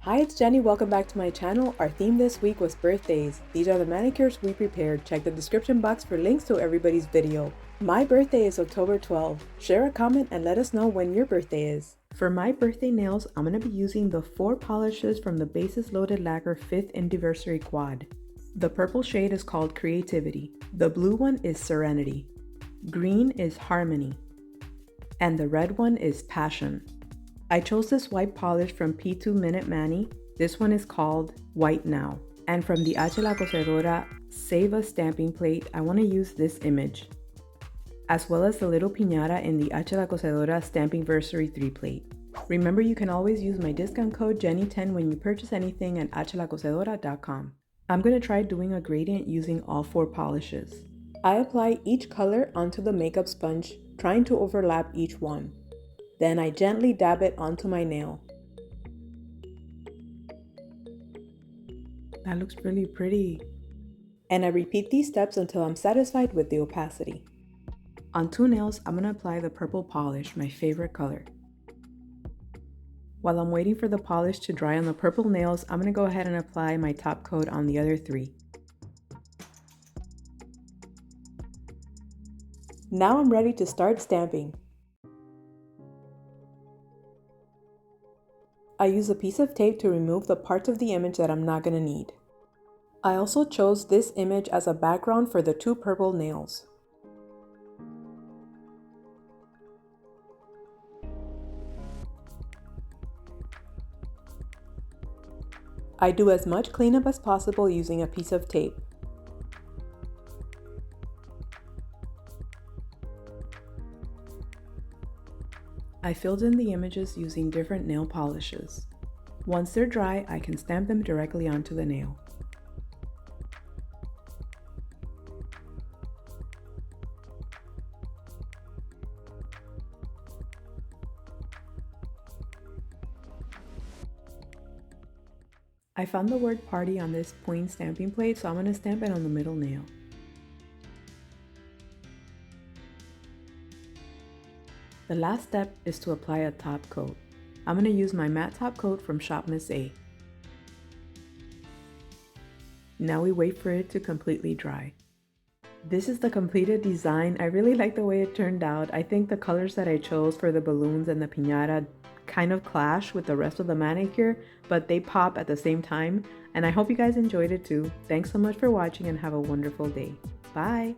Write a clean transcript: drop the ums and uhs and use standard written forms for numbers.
Hi, it's Jenny. Welcome back to my channel. Our theme this week was birthdays. These are the manicures we prepared. Check the description box for links to everybody's video. My birthday is October 12th. Share a comment and let us know when your birthday is. For my birthday nails, I'm going to be using the 4 polishes from the Bases Loaded Lacquer 5th Anniversary Quad. The purple shade is called Creativity. The blue one is Serenity. Green is Harmony. And the red one is Passion. I chose this white polish from P2 Minute Mani. This one is called White Now. And from the La Cosedora Save a Stamping Plate, I want to use this image, as well as the little piñata in the La Cosedora Stampingversary 3 plate. Remember, you can always use my discount code Jenny10 when you purchase anything at hlacosedora.com. I'm going to try doing a gradient using all 4 polishes. I apply each color onto the makeup sponge, trying to overlap each one. Then I gently dab it onto my nail. That looks really pretty. And I repeat these steps until I'm satisfied with the opacity. On 2 nails, I'm going to apply the purple polish, my favorite color. While I'm waiting for the polish to dry on the purple nails, I'm going to go ahead and apply my top coat on the other 3. Now I'm ready to start stamping. I use a piece of tape to remove the parts of the image that I'm not going to need. I also chose this image as a background for the 2 purple nails. I do as much cleanup as possible using a piece of tape. I filled in the images using different nail polishes. Once they're dry, I can stamp them directly onto the nail. I found the word party on this point stamping plate, so I'm going to stamp it on the middle nail. The last step is to apply a top coat. I'm going to use my matte top coat from Shop Miss A. Now we wait for it to completely dry. This is the completed design. I really like the way it turned out. I think the colors that I chose for the balloons and the piñata kind of clash with the rest of the manicure, but they pop at the same time. And I hope you guys enjoyed it too. Thanks so much for watching and have a wonderful day. Bye!